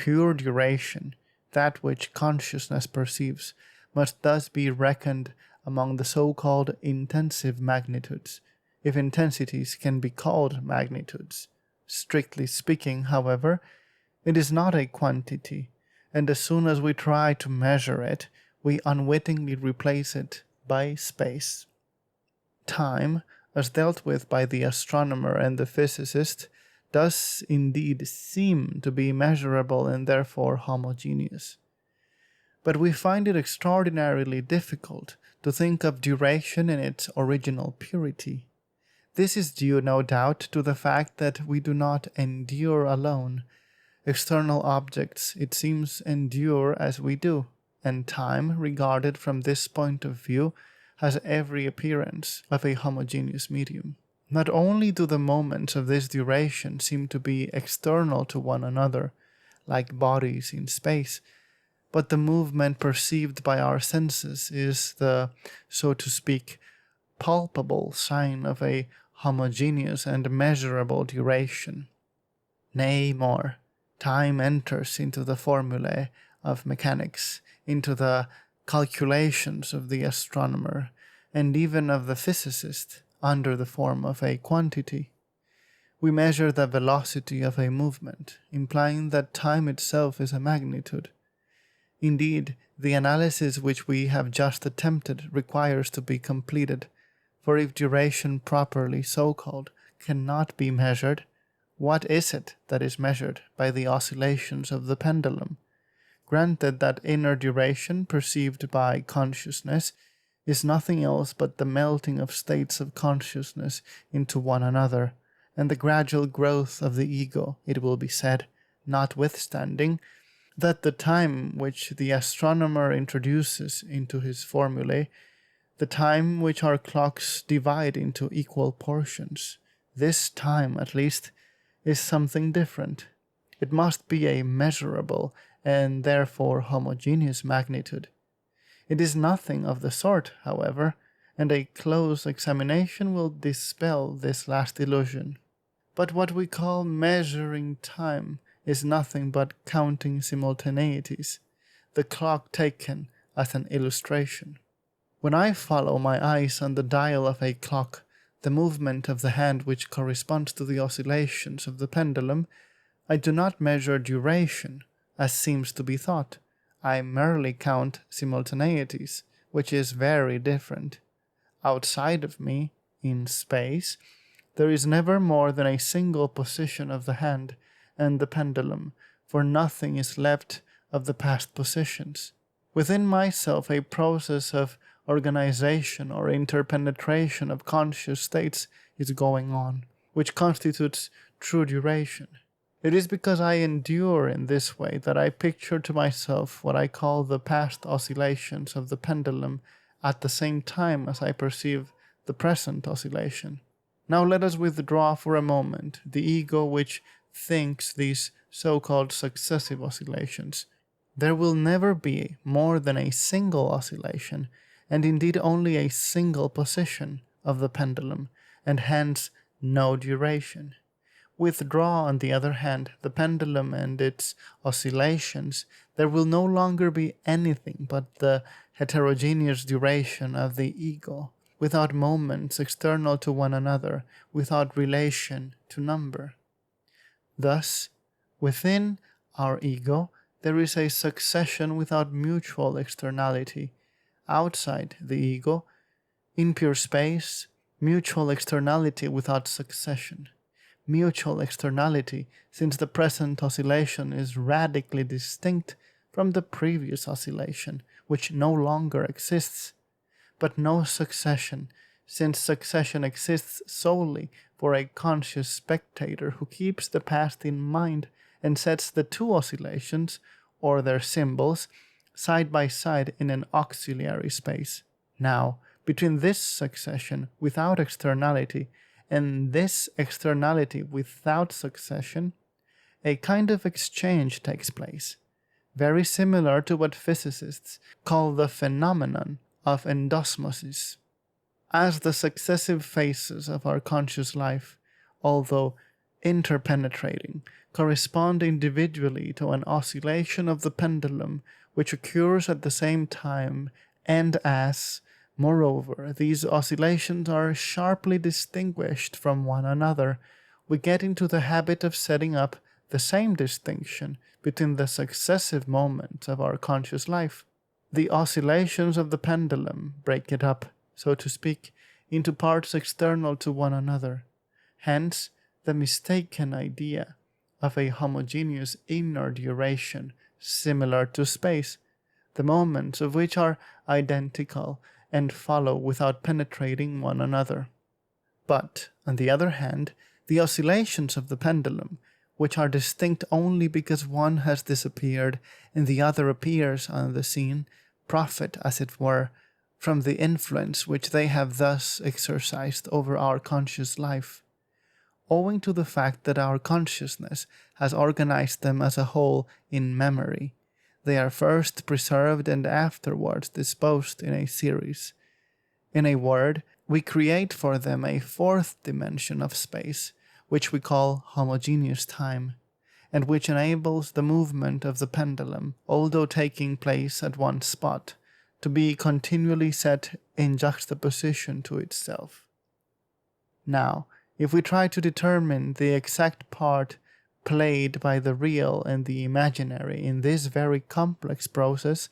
pure duration, that which consciousness perceives, must thus be reckoned among the so-called intensive magnitudes, if intensities can be called magnitudes. Strictly speaking, however, it is not a quantity, and as soon as we try to measure it, we unwittingly replace it by space. Time, as dealt with by the astronomer and the physicist, does indeed seem to be measurable and therefore homogeneous. But we find it extraordinarily difficult to think of duration in its original purity. This is due, no doubt, to the fact that we do not endure alone. External objects, it seems, endure as we do, and time, regarded from this point of view, has every appearance of a homogeneous medium. Not only do the moments of this duration seem to be external to one another, like bodies in space, but the movement perceived by our senses is the, so to speak, palpable sign of a homogeneous and measurable duration. Nay, more, time enters into the formulae of mechanics, into the calculations of the astronomer, and even of the physicist, under the form of a quantity. We measure the velocity of a movement, implying that time itself is a magnitude. Indeed, the analysis which we have just attempted requires to be completed, for if duration properly so called cannot be measured, what is it that is measured by the oscillations of the pendulum? Granted that inner duration perceived by consciousness is nothing else but the melting of states of consciousness into one another, and the gradual growth of the ego, it will be said, notwithstanding that the time which the astronomer introduces into his formulae, the time which our clocks divide into equal portions, this time, at least, is something different. It must be a measurable and therefore homogeneous magnitude. It is nothing of the sort, however, and a close examination will dispel this last illusion. But what we call measuring time is nothing but counting simultaneities, the clock taken as an illustration. When I follow my eyes on the dial of a clock, the movement of the hand which corresponds to the oscillations of the pendulum, I do not measure duration, as seems to be thought. I merely count simultaneities, which is very different. Outside of me, in space, there is never more than a single position of the hand and the pendulum, for nothing is left of the past positions. Within myself a process of organization or interpenetration of conscious states is going on, which constitutes true duration. It is because I endure in this way that I picture to myself what I call the past oscillations of the pendulum at the same time as I perceive the present oscillation. Now let us withdraw for a moment the ego which thinks these so-called successive oscillations. There will never be more than a single oscillation, and indeed only a single position of the pendulum, and hence no duration. Withdraw, on the other hand, the pendulum and its oscillations, there will no longer be anything but the heterogeneous duration of the ego, without moments external to one another, without relation to number. Thus, within our ego, there is a succession without mutual externality. Outside the ego, in pure space, mutual externality without succession. Mutual externality, since the present oscillation is radically distinct from the previous oscillation, which no longer exists, but no succession, since succession exists solely for a conscious spectator who keeps the past in mind and sets the two oscillations, or their symbols, side by side in an auxiliary space. Now, between this succession without externality and this externality without succession, a kind of exchange takes place, very similar to what physicists call the phenomenon of endosmosis. As the successive phases of our conscious life, although interpenetrating, correspond individually to an oscillation of the pendulum which occurs at the same time, and as, moreover, these oscillations are sharply distinguished from one another, we get into the habit of setting up the same distinction between the successive moments of our conscious life. The oscillations of the pendulum break it up, so to speak, into parts external to one another. Hence, the mistaken idea of a homogeneous inner duration similar to space, the moments of which are identical and follow without penetrating one another. But, on the other hand, the oscillations of the pendulum, which are distinct only because one has disappeared and the other appears on the scene, profit, as it were, from the influence which they have thus exercised over our conscious life. Owing to the fact that our consciousness has organized them as a whole in memory, they are first preserved and afterwards disposed in a series. In a word, we create for them a fourth dimension of space, which we call homogeneous time, and which enables the movement of the pendulum, although taking place at one spot, to be continually set in juxtaposition to itself. Now, if we try to determine the exact part played by the real and the imaginary in this very complex process,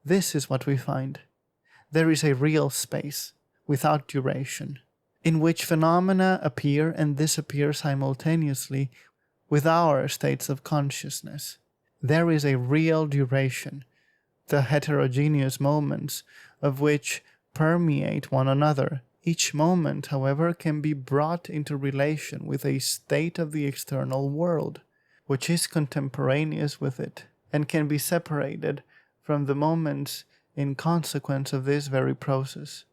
this is what we find. There is a real space, without duration, in which phenomena appear and disappear simultaneously with our states of consciousness. There is a real duration, the heterogeneous moments of which permeate one another. Each moment, however, can be brought into relation with a state of the external world, which is contemporaneous with it, and can be separated from the moments in consequence of this very process.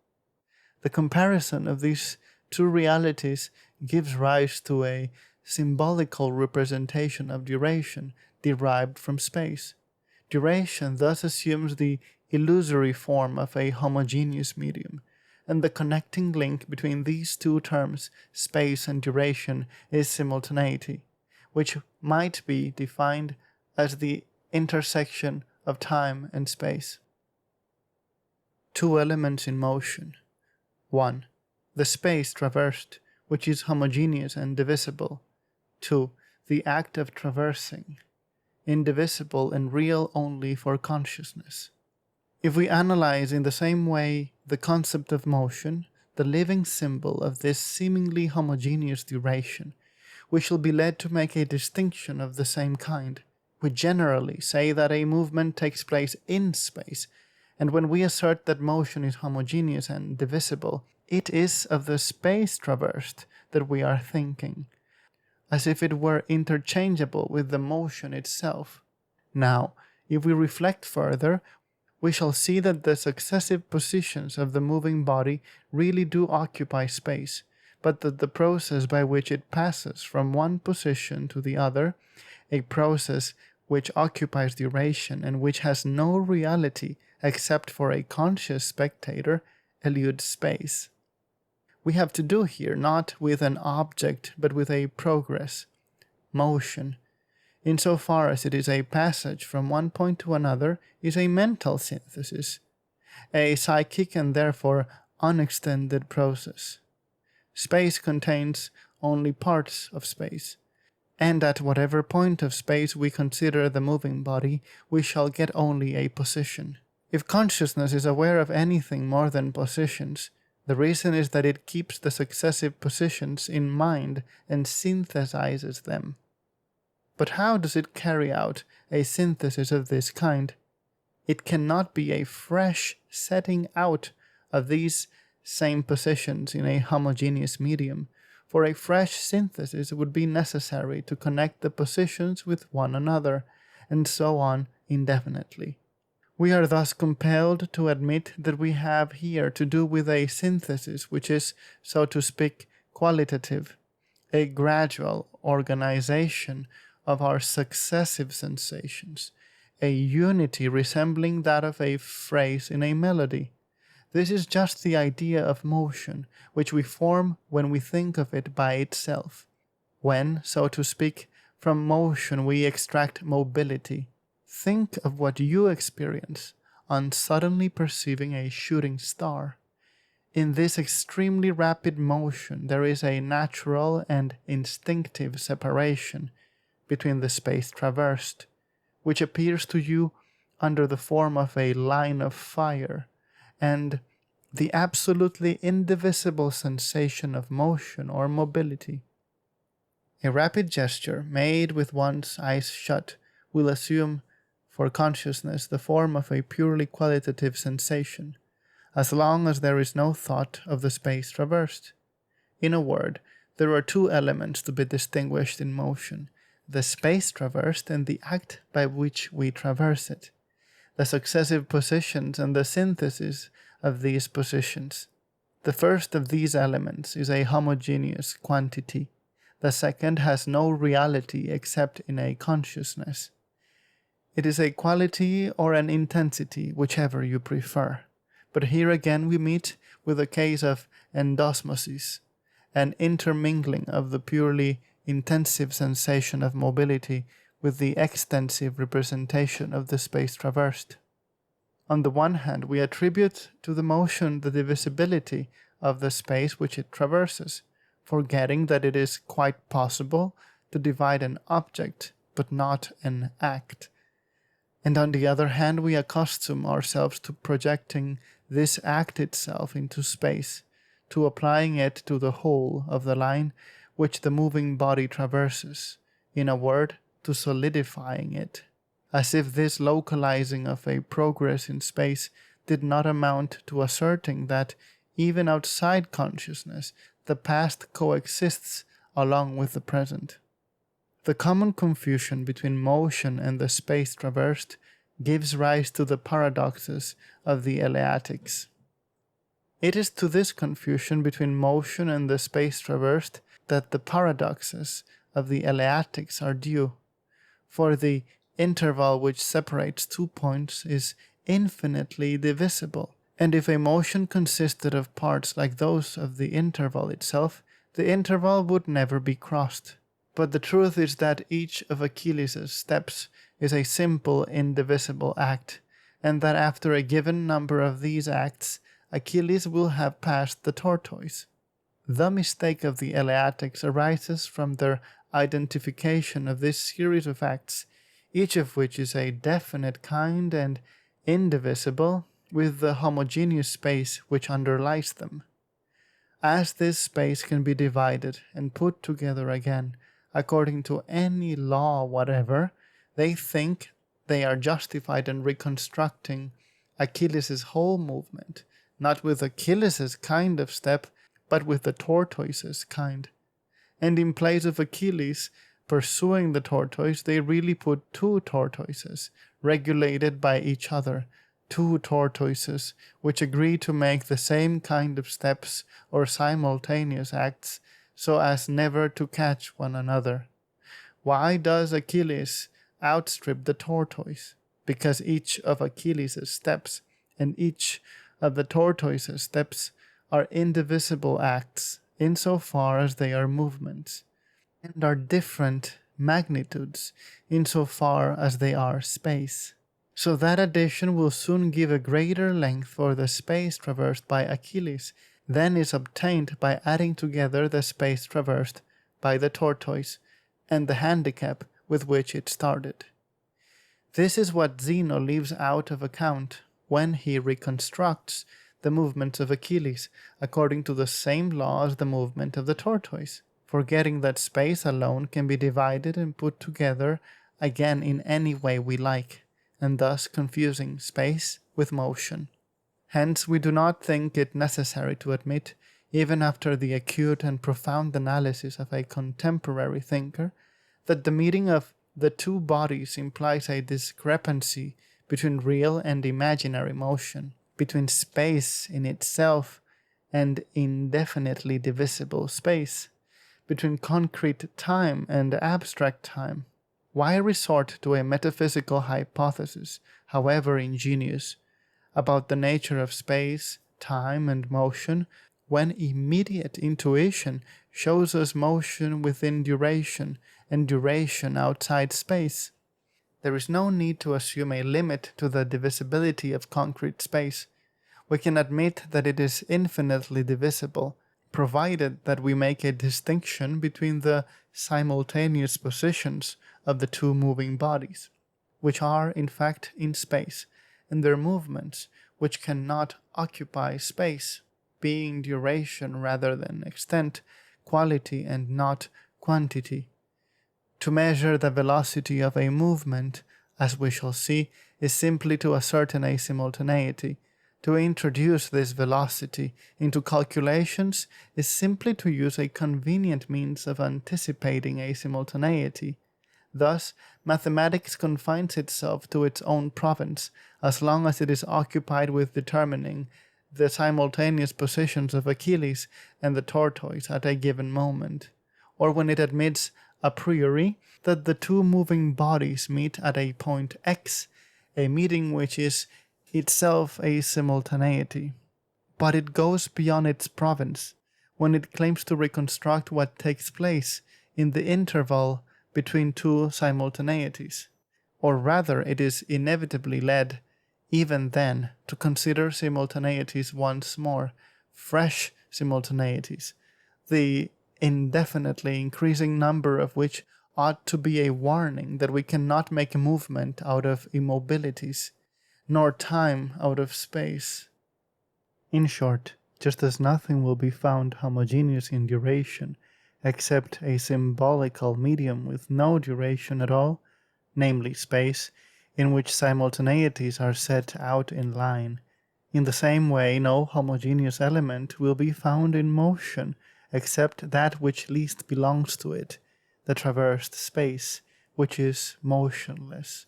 The comparison of these two realities gives rise to a symbolical representation of duration derived from space. Duration thus assumes the illusory form of a homogeneous medium, and the connecting link between these two terms, space and duration, is simultaneity, which might be defined as the intersection of time and space. Two elements in motion. 1. The space traversed, which is homogeneous and divisible. 2. The act of traversing, indivisible and real only for consciousness. If we analyze in the same way the concept of motion, the living symbol of this seemingly homogeneous duration, we shall be led to make a distinction of the same kind. We generally say that a movement takes place in space, and when we assert that motion is homogeneous and divisible, it is of the space traversed that we are thinking, as if it were interchangeable with the motion itself. Now, if we reflect further, we shall see that the successive positions of the moving body really do occupy space, but that the process by which it passes from one position to the other, a process which occupies duration and which has no reality except for a conscious spectator, eludes space. We have to do here not with an object but with a progress, motion. Insofar as it is a passage from one point to another, is a mental synthesis, a psychic and therefore unextended process. Space contains only parts of space, and at whatever point of space we consider the moving body, we shall get only a position. If consciousness is aware of anything more than positions, the reason is that it keeps the successive positions in mind and synthesizes them. But how does it carry out a synthesis of this kind? It cannot be a fresh setting out of these same positions in a homogeneous medium, for a fresh synthesis would be necessary to connect the positions with one another, and so on indefinitely. We are thus compelled to admit that we have here to do with a synthesis which is, so to speak, qualitative, a gradual organization of our successive sensations, a unity resembling that of a phrase in a melody. This is just the idea of motion, which we form when we think of it by itself. when, so to speak, from motion we extract mobility. Think of what you experience on suddenly perceiving a shooting star. In this extremely rapid motion, there is a natural and instinctive separation between the space traversed, which appears to you under the form of a line of fire, and the absolutely indivisible sensation of motion or mobility. A rapid gesture made with one's eyes shut will assume for consciousness the form of a purely qualitative sensation, as long as there is no thought of the space traversed. In a word, there are two elements to be distinguished in motion: the space traversed and the act by which we traverse it, the successive positions and the synthesis of these positions. The first of these elements is a homogeneous quantity. The second has no reality except in a consciousness. It is a quality or an intensity, whichever you prefer. But here again we meet with a case of endosmosis, an intermingling of the purely intensive sensation of mobility with the extensive representation of the space traversed. On the one hand, we attribute to the motion the divisibility of the space which it traverses, forgetting that it is quite possible to divide an object but not an act. And on the other hand, we accustom ourselves to projecting this act itself into space, to applying it to the whole of the line which the moving body traverses, in a word, to solidifying it, as if this localizing of a progress in space did not amount to asserting that, even outside consciousness, the past coexists along with the present. The common confusion between motion and the space traversed gives rise to the paradoxes of the Eleatics. It is to this confusion between motion and the space traversed that the paradoxes of the Eleatics are due, for the interval which separates 2 points is infinitely divisible, and if a motion consisted of parts like those of the interval itself, the interval would never be crossed. But the truth is that each of Achilles' steps is a simple indivisible act, and that after a given number of these acts, Achilles will have passed the tortoise. The mistake of the Eleatics arises from their identification of this series of acts, each of which is a definite kind and indivisible, with the homogeneous space which underlies them. As this space can be divided and put together again, according to any law whatever, they think they are justified in reconstructing Achilles' whole movement, not with Achilles' kind of step, but with the tortoise's kind. And in place of Achilles pursuing the tortoise, they really put two tortoises, regulated by each other, two tortoises which agree to make the same kind of steps or simultaneous acts, so as never to catch one another. Why does Achilles outstrip the tortoise? Because each of Achilles' steps and each of the tortoise's steps are indivisible acts insofar as they are movements, and are different magnitudes insofar as they are space. So that addition will soon give a greater length for the space traversed by Achilles than is obtained by adding together the space traversed by the tortoise and the handicap with which it started. This is what Zeno leaves out of account when he reconstructs the movements of Achilles according to the same law as the movement of the tortoise, forgetting that space alone can be divided and put together again in any way we like, and thus confusing space with motion. Hence we do not think it necessary to admit, even after the acute and profound analysis of a contemporary thinker, that the meeting of the two bodies implies a discrepancy between real and imaginary motion, between space in itself and indefinitely divisible space, between concrete time and abstract time. Why resort to a metaphysical hypothesis, however ingenious, about the nature of space, time, and motion, when immediate intuition shows us motion within duration and duration outside space. There is no need to assume a limit to the divisibility of concrete space. We can admit that it is infinitely divisible, provided that we make a distinction between the simultaneous positions of the two moving bodies, which are in fact in space, and their movements, which cannot occupy space, being duration rather than extent, quality and not quantity. To measure the velocity of a movement, as we shall see, is simply to ascertain a simultaneity. To introduce this velocity into calculations is simply to use a convenient means of anticipating a simultaneity. Thus, mathematics confines itself to its own province, as long as it is occupied with determining the simultaneous positions of Achilles and the tortoise at a given moment, or when it admits a priori that the two moving bodies meet at a point x, a meeting which is itself a simultaneity. But it goes beyond its province when it claims to reconstruct what takes place in the interval between two simultaneities, or rather it is inevitably led even then to consider simultaneities once more, fresh simultaneities, the indefinitely increasing number of which ought to be a warning that we cannot make a movement out of immobilities, nor time out of space. In short, just as nothing will be found homogeneous in duration, except a symbolical medium with no duration at all, namely space, in which simultaneities are set out in line, in the same way no homogeneous element will be found in motion, except that which least belongs to it, the traversed space, which is motionless.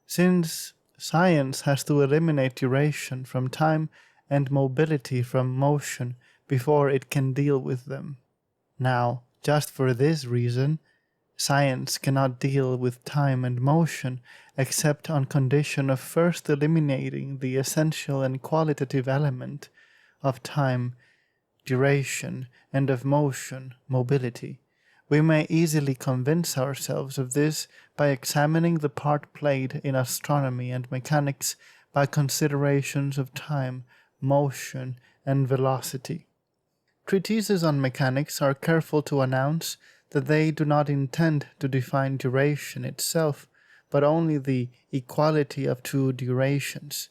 Since science has to eliminate duration from time and mobility from motion before it can deal with them. Now, just for this reason, science cannot deal with time and motion except on condition of first eliminating the essential and qualitative element of time, duration, and of motion, mobility. We may easily convince ourselves of this by examining the part played in astronomy and mechanics by considerations of time, motion, and velocity. Treatises on mechanics are careful to announce that they do not intend to define duration itself, but only the equality of two durations.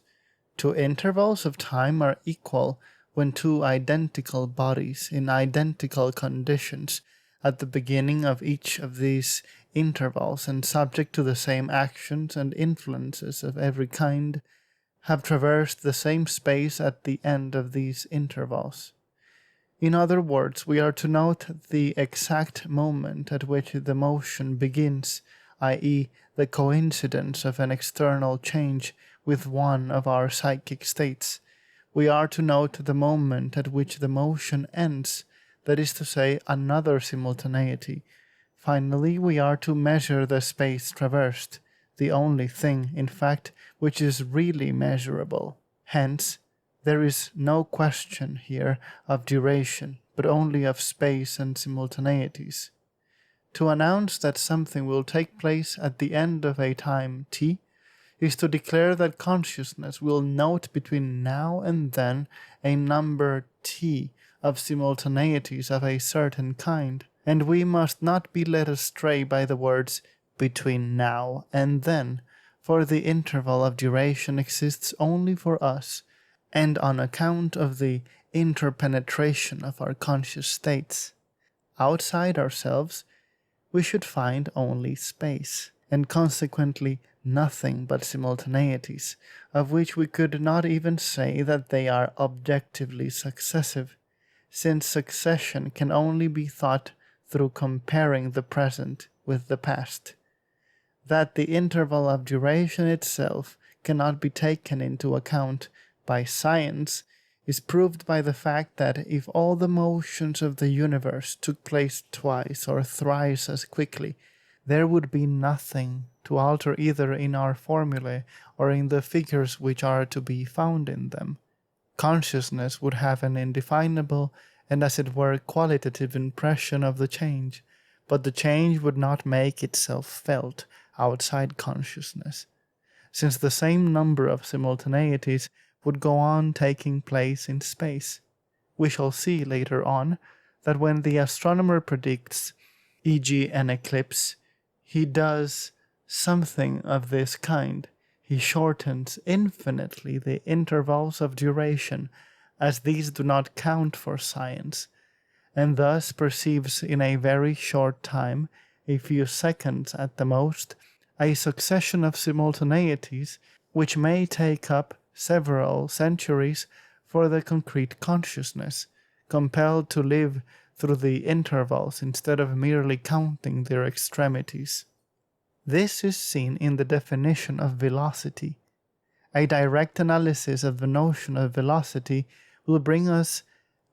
Two intervals of time are equal when two identical bodies in identical conditions at the beginning of each of these intervals and subject to the same actions and influences of every kind have traversed the same space at the end of these intervals. In other words, we are to note the exact moment at which the motion begins, i.e., the coincidence of an external change with one of our psychic states. We are to note the moment at which the motion ends, that is to say, another simultaneity. Finally, we are to measure the space traversed, the only thing, in fact, which is really measurable. Hence, there is no question here of duration, but only of space and simultaneities. To announce that something will take place at the end of a time t is to declare that consciousness will note between now and then a number t of simultaneities of a certain kind, and we must not be led astray by the words between now and then, for the interval of duration exists only for us, and on account of the interpenetration of our conscious states. Outside ourselves, we should find only space, and consequently nothing but simultaneities, of which we could not even say that they are objectively successive, since succession can only be thought through comparing the present with the past. That the interval of duration itself cannot be taken into account by science is proved by the fact that if all the motions of the universe took place twice or thrice as quickly, there would be nothing to alter either in our formulae or in the figures which are to be found in them. Consciousness would have an indefinable and as it were qualitative impression of the change, but the change would not make itself felt outside consciousness, since the same number of simultaneities would go on taking place in space. We shall see later on that when the astronomer predicts, e.g., an eclipse, he does something of this kind. He shortens infinitely the intervals of duration, as these do not count for science, and thus perceives in a very short time, a few seconds at the most, a succession of simultaneities which may take up several centuries for the concrete consciousness, compelled to live through the intervals instead of merely counting their extremities. This is seen in the definition of velocity. A direct analysis of the notion of velocity will bring us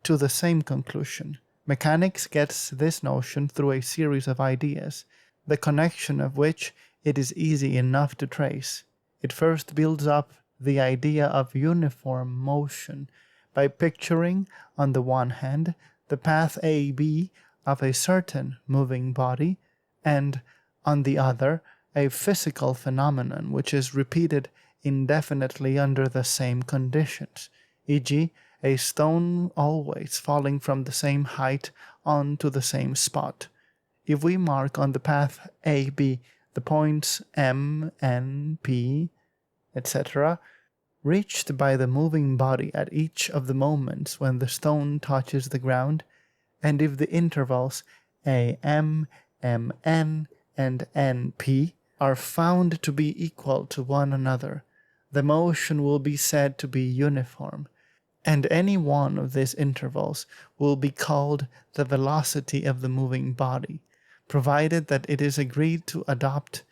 to the same conclusion. Mechanics gets this notion through a series of ideas, the connection of which it is easy enough to trace. It first builds up the idea of uniform motion by picturing, on the one hand, the path AB of a certain moving body, and, on the other, a physical phenomenon which is repeated indefinitely under the same conditions, e.g., a stone always falling from the same height on to the same spot. If we mark on the path AB the points M, N, P, etc., reached by the moving body at each of the moments when the stone touches the ground, and if the intervals AM, MN, and NP are found to be equal to one another, the motion will be said to be uniform, and any one of these intervals will be called the velocity of the moving body, provided that it is agreed to adopt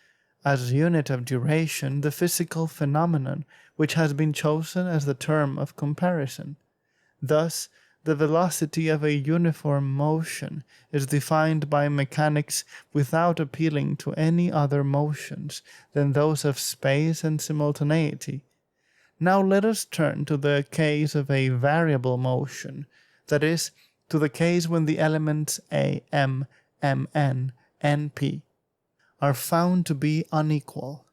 as unit of duration the physical phenomenon which has been chosen as the term of comparison. Thus, the velocity of a uniform motion is defined by mechanics without appealing to any other motions than those of space and simultaneity. Now let us turn to the case of a variable motion, that is, to the case when the elements A, M, Mn, Np are found to be unequal.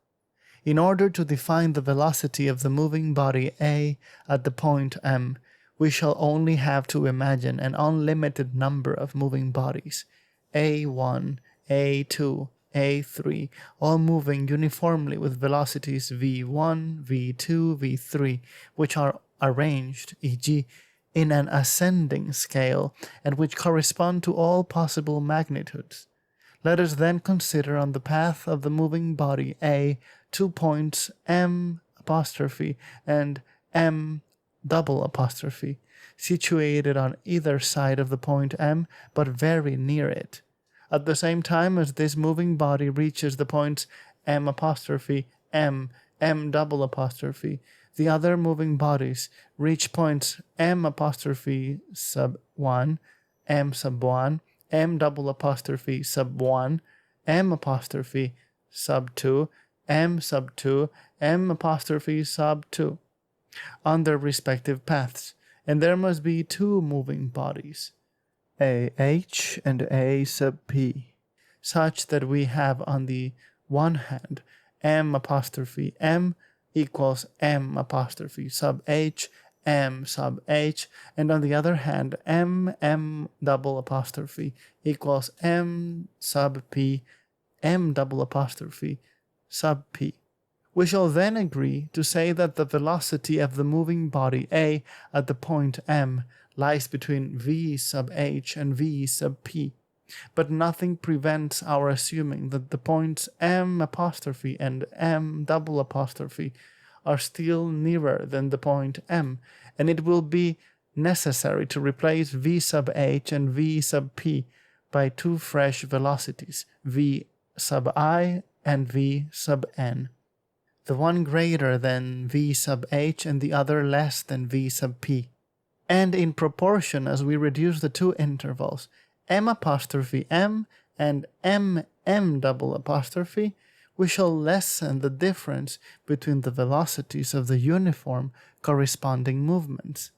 In order to define the velocity of the moving body A at the point M, we shall only have to imagine an unlimited number of moving bodies, A1, A2, A3, all moving uniformly with velocities v1, v2, v3, which are arranged, e.g., in an ascending scale, and which correspond to all possible magnitudes. Let us then consider on the path of the moving body A 2 points M'' and M'', situated on either side of the point M, but very near it. At the same time as this moving body reaches the points M', M, the other moving bodies reach points M' sub 1, M sub 1, M sub 1, M sub 2, M sub 2, M sub 2, on their respective paths, and there must be two moving bodies, AH and A sub P, such that we have on the one hand M' equals M' sub H, M sub H, and on the other hand M equals M sub P, M sub P. We shall then agree to say that the velocity of the moving body A at the point M lies between v sub H and v sub P, but nothing prevents our assuming that the points M' and M' are still nearer than the point M, and it will be necessary to replace v sub H and v sub P by two fresh velocities, v sub I and v sub N, the one greater than v sub H and the other less than v sub P. And in proportion as we reduce the two intervals, M' and M', we shall lessen the difference between the velocities of the uniform corresponding movements.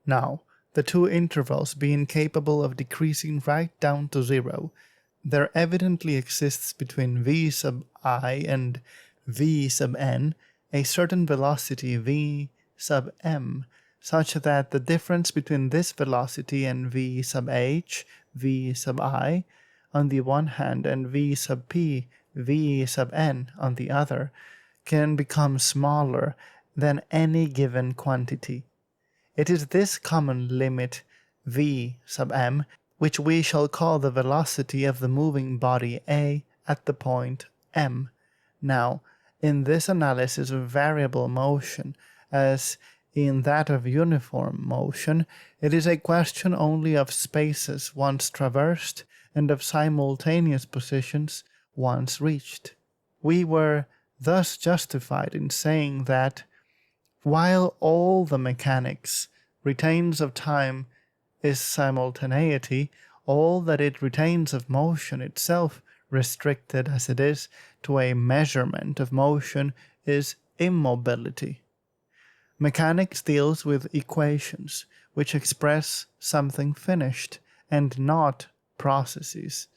Now, the two intervals being capable of decreasing right down to zero, there evidently exists between v sub I and v sub n a certain velocity v sub m, such that the difference between this velocity and v sub h, v sub I, on the one hand, and v sub p, v sub n on the other, can become smaller than any given quantity. It is this common limit v sub m which we shall call the velocity of the moving body A at the point M. Now, in this analysis of variable motion, as in that of uniform motion, it is a question only of spaces once traversed and of simultaneous positions once reached. We were thus justified in saying that, while all the mechanics retains of time is simultaneity, all that it retains of motion itself, restricted as it is to a measurement of motion, is immobility. Mechanics deals with equations, which express something finished, and not processes,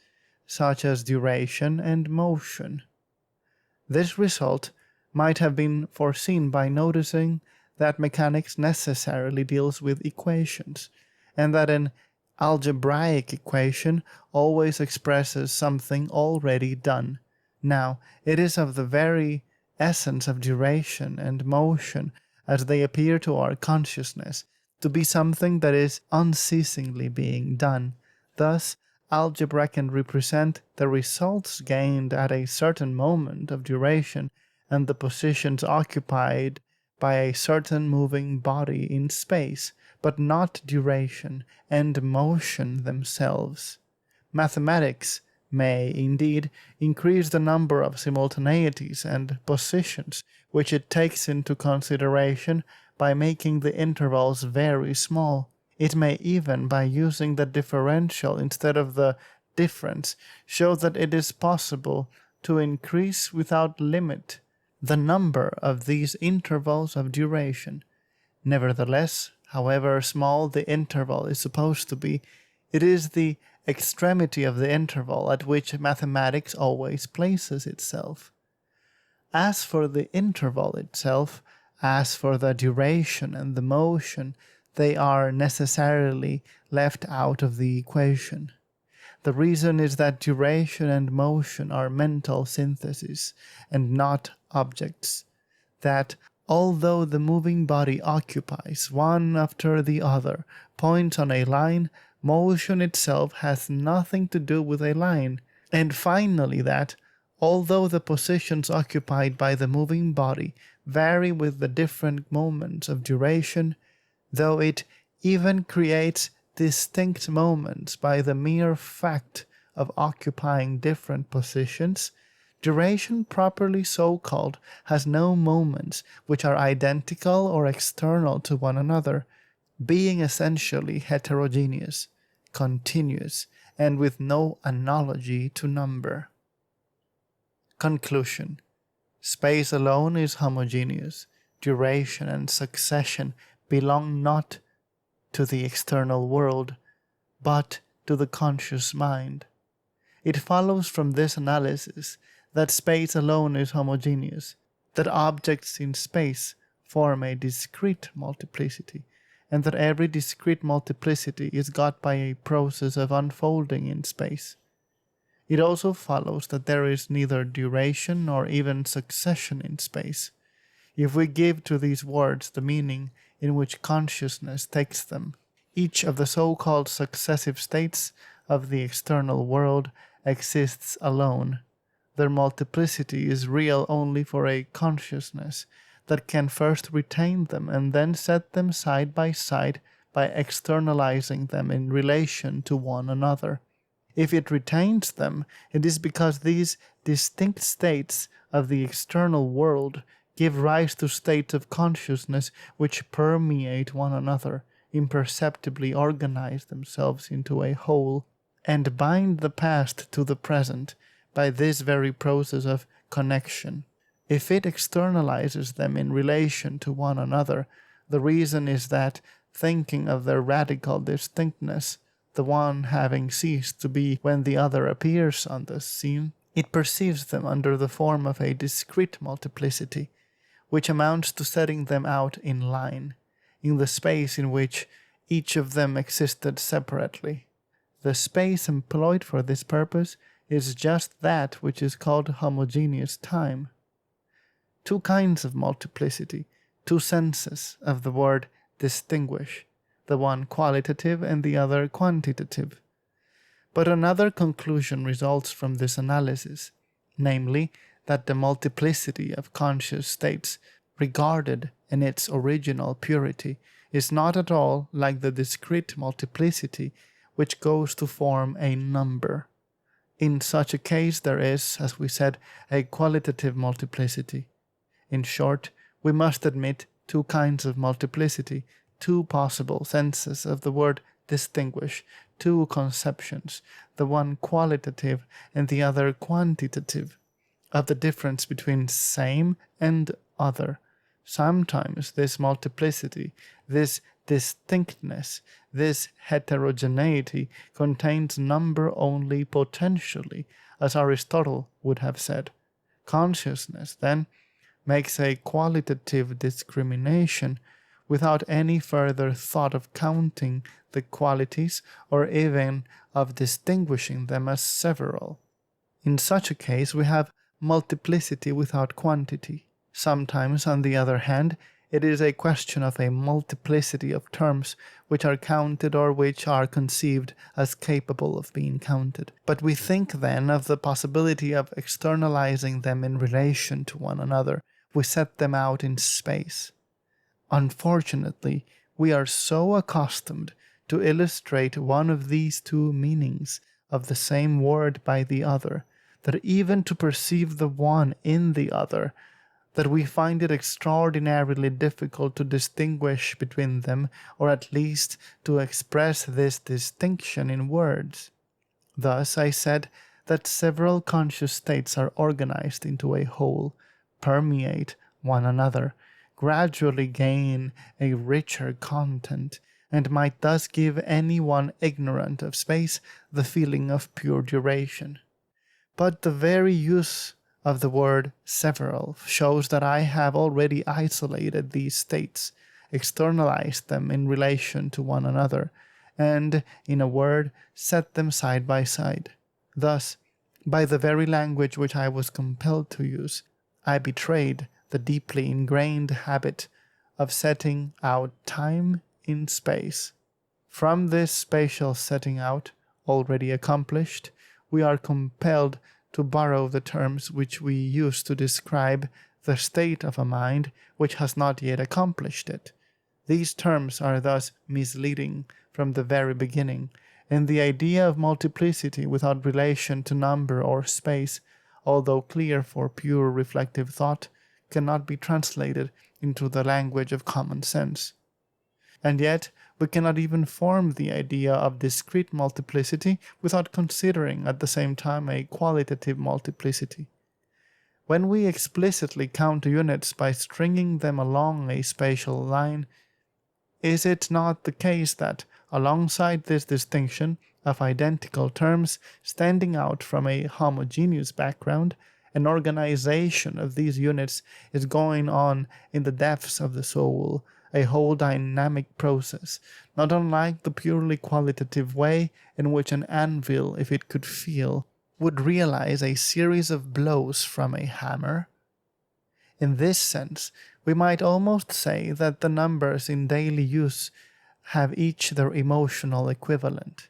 such as duration and motion. This result might have been foreseen by noticing that mechanics necessarily deals with equations, and that an algebraic equation always expresses something already done. Now, it is of the very essence of duration and motion, as they appear to our consciousness, to be something that is unceasingly being done. Thus, algebra can represent the results gained at a certain moment of duration and the positions occupied by a certain moving body in space, but not duration and motion themselves. Mathematics may, indeed, increase the number of simultaneities and positions which it takes into consideration by making the intervals very small. It may even, by using the differential instead of the difference, show that it is possible to increase without limit the number of these intervals of duration. Nevertheless, however small the interval is supposed to be, it is the extremity of the interval at which mathematics always places itself. As for the interval itself, as for the duration and the motion, they are necessarily left out of the equation. The reason is that duration and motion are mental syntheses, and not objects. That, although the moving body occupies, one after the other, points on a line, motion itself has nothing to do with a line. And finally that, although the positions occupied by the moving body vary with the different moments of duration, though it even creates distinct moments by the mere fact of occupying different positions, duration properly so called has no moments which are identical or external to one another, being essentially heterogeneous, continuous, and with no analogy to number. Conclusion. Space alone is homogeneous. Duration and succession belong not to the external world, but to the conscious mind. It follows from this analysis that space alone is homogeneous, that objects in space form a discrete multiplicity, and that every discrete multiplicity is got by a process of unfolding in space. It also follows that there is neither duration nor even succession in space. If we give to these words the meaning in which consciousness takes them, each of the so-called successive states of the external world exists alone. Their multiplicity is real only for a consciousness that can first retain them and then set them side by side by externalizing them in relation to one another. If it retains them, it is because these distinct states of the external world give rise to states of consciousness which permeate one another, imperceptibly organize themselves into a whole, and bind the past to the present by this very process of connection. If it externalizes them in relation to one another, the reason is that thinking of their radical distinctness, the one having ceased to be when the other appears on the scene, it perceives them under the form of a discrete multiplicity, which amounts to setting them out in line, in the space in which each of them existed separately. The space employed for this purpose is just that which is called homogeneous time. Two kinds of multiplicity, two senses of the word distinguish, the one qualitative and the other quantitative. But another conclusion results from this analysis, namely, that the multiplicity of conscious states, regarded in its original purity, is not at all like the discrete multiplicity which goes to form a number. In such a case there is, as we said, a qualitative multiplicity. In short, we must admit two kinds of multiplicity, two possible senses of the word distinguish, two conceptions, the one qualitative and the other quantitative, of the difference between same and other. Sometimes this multiplicity, this distinctness, this heterogeneity contains number only potentially, as Aristotle would have said. Consciousness, then, makes a qualitative discrimination without any further thought of counting the qualities or even of distinguishing them as several. In such a case we have multiplicity without quantity. Sometimes, on the other hand, it is a question of a multiplicity of terms which are counted or which are conceived as capable of being counted. But we think then of the possibility of externalizing them in relation to one another. We set them out in space. Unfortunately, we are so accustomed to illustrate one of these two meanings of the same word by the other, that even to perceive the one in the other, that we find it extraordinarily difficult to distinguish between them, or at least to express this distinction in words. Thus, I said that several conscious states are organized into a whole, permeate one another, gradually gain a richer content, and might thus give anyone ignorant of space the feeling of pure duration. But the very use of the word several shows that I have already isolated these states, externalized them in relation to one another, and, in a word, set them side by side. Thus, by the very language which I was compelled to use, I betrayed the deeply ingrained habit of setting out time in space. From this spatial setting out, already accomplished, we are compelled to borrow the terms which we use to describe the state of a mind which has not yet accomplished it. These terms are thus misleading from the very beginning, and the idea of multiplicity without relation to number or space, although clear for pure reflective thought, cannot be translated into the language of common sense. And yet, we cannot even form the idea of discrete multiplicity without considering at the same time a qualitative multiplicity. When we explicitly count units by stringing them along a spatial line, is it not the case that, alongside this distinction of identical terms standing out from a homogeneous background, an organization of these units is going on in the depths of the soul, a whole dynamic process, not unlike the purely qualitative way in which an anvil, if it could feel, would realize a series of blows from a hammer? In this sense, we might almost say that the numbers in daily use have each their emotional equivalent.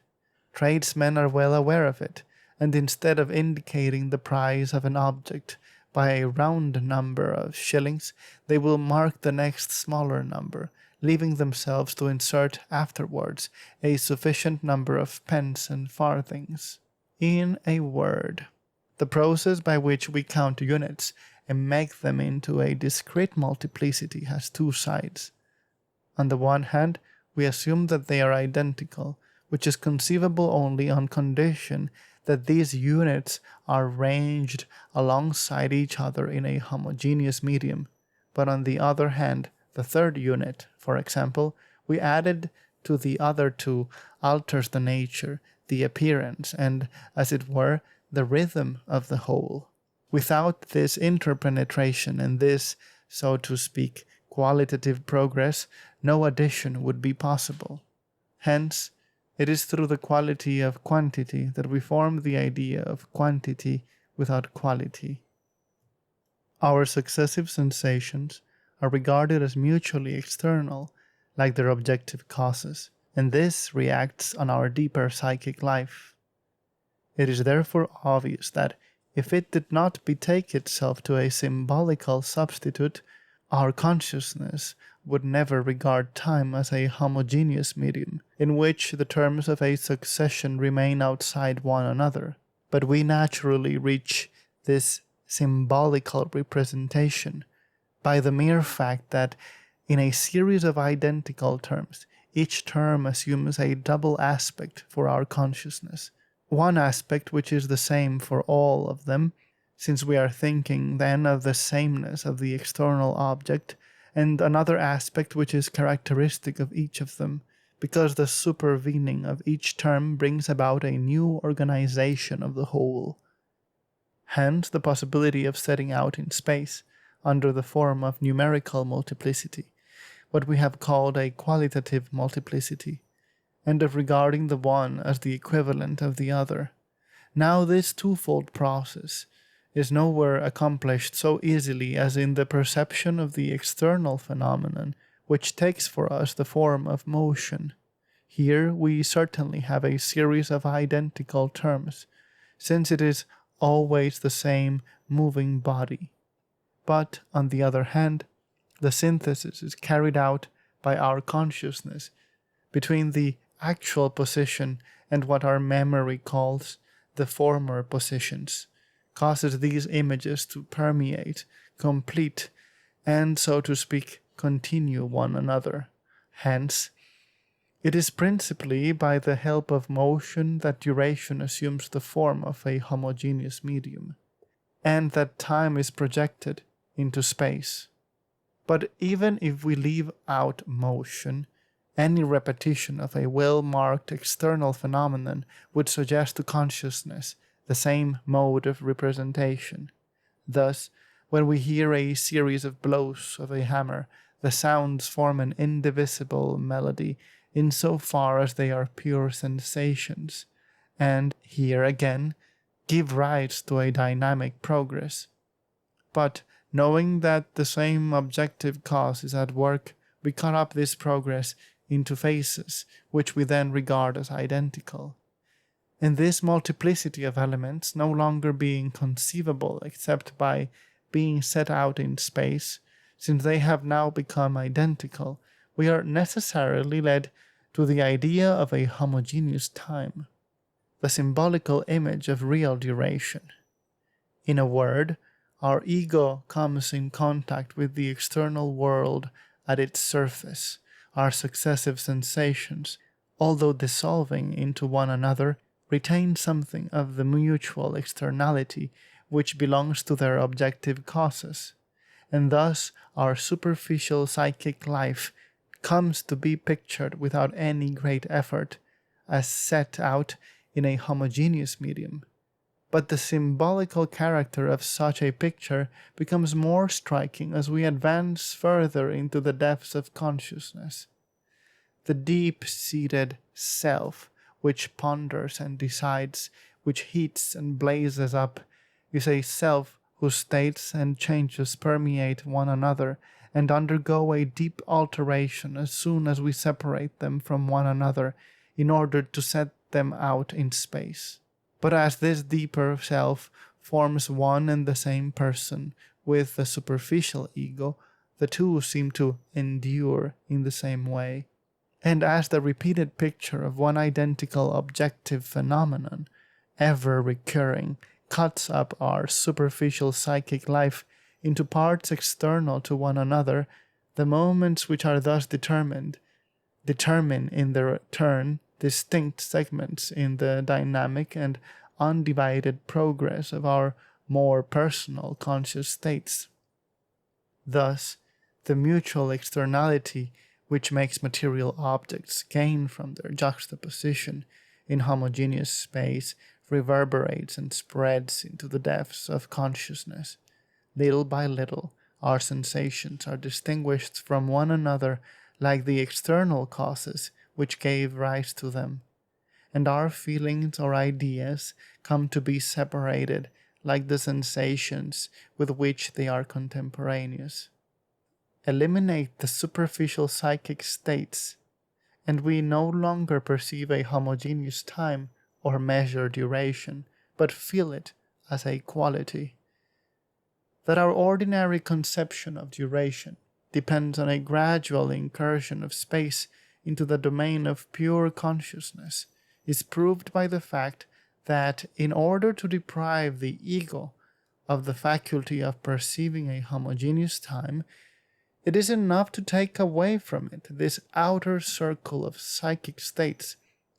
Tradesmen are well aware of it, and instead of indicating the price of an object by a round number of shillings, they will mark the next smaller number, leaving themselves to insert afterwards a sufficient number of pence and farthings. In a word, the process by which we count units and make them into a discrete multiplicity has two sides. On the one hand, we assume that they are identical, which is conceivable only on condition that these units are ranged alongside each other in a homogeneous medium. But on the other hand, the third unit, for example, we added to the other two alters the nature, the appearance, and, as it were, the rhythm of the whole. Without this interpenetration and this, so to speak, qualitative progress, no addition would be possible. Hence, it is through the quality of quantity that we form the idea of quantity without quality. Our successive sensations are regarded as mutually external, like their objective causes, and this reacts on our deeper psychic life. It is therefore obvious that if it did not betake itself to a symbolical substitute, our consciousness would never regard time as a homogeneous medium, in which the terms of a succession remain outside one another, but we naturally reach this symbolical representation by the mere fact that in a series of identical terms, each term assumes a double aspect for our consciousness. One aspect which is the same for all of them, since we are thinking then of the sameness of the external object, and another aspect which is characteristic of each of them, because the supervening of each term brings about a new organization of the whole. Hence the possibility of setting out in space, under the form of numerical multiplicity, what we have called a qualitative multiplicity, and of regarding the one as the equivalent of the other. Now this twofold process is nowhere accomplished so easily as in the perception of the external phenomenon, which takes for us the form of motion. Here we certainly have a series of identical terms, since it is always the same moving body. But, on the other hand, the synthesis is carried out by our consciousness between the actual position and what our memory calls the former positions, causes these images to permeate, complete, and, so to speak, continue one another. Hence, it is principally by the help of motion that duration assumes the form of a homogeneous medium, and that time is projected into space. But even if we leave out motion, any repetition of a well-marked external phenomenon would suggest to consciousness the same mode of representation. Thus, when we hear a series of blows of a hammer, the sounds form an indivisible melody insofar as they are pure sensations, and here again give rise to a dynamic progress. But knowing that the same objective cause is at work, we cut up this progress into phases, which we then regard as identical. And this multiplicity of elements no longer being conceivable except by being set out in space, since they have now become identical, we are necessarily led to the idea of a homogeneous time, the symbolical image of real duration. In a word, our ego comes in contact with the external world at its surface. Our successive sensations, although dissolving into one another, retain something of the mutual externality which belongs to their objective causes, and thus our superficial psychic life comes to be pictured without any great effort, as set out in a homogeneous medium. But the symbolical character of such a picture becomes more striking as we advance further into the depths of consciousness. The deep-seated self, which ponders and decides, which heats and blazes up, is a self whose states and changes permeate one another and undergo a deep alteration as soon as we separate them from one another in order to set them out in space. But as this deeper self forms one and the same person with the superficial ego, the two seem to endure in the same way. And as the repeated picture of one identical objective phenomenon, ever recurring, cuts up our superficial psychic life into parts external to one another, the moments which are thus determine in their turn distinct segments in the dynamic and undivided progress of our more personal conscious states. Thus, the mutual externality which makes material objects gain from their juxtaposition in homogeneous space, reverberates and spreads into the depths of consciousness. Little by little, our sensations are distinguished from one another like the external causes which gave rise to them, and our feelings or ideas come to be separated like the sensations with which they are contemporaneous. Eliminate the superficial psychic states, and we no longer perceive a homogeneous time or measure duration, but feel it as a quality. That our ordinary conception of duration depends on a gradual incursion of space into the domain of pure consciousness is proved by the fact that in order to deprive the ego of the faculty of perceiving a homogeneous time, it is enough to take away from it this outer circle of psychic states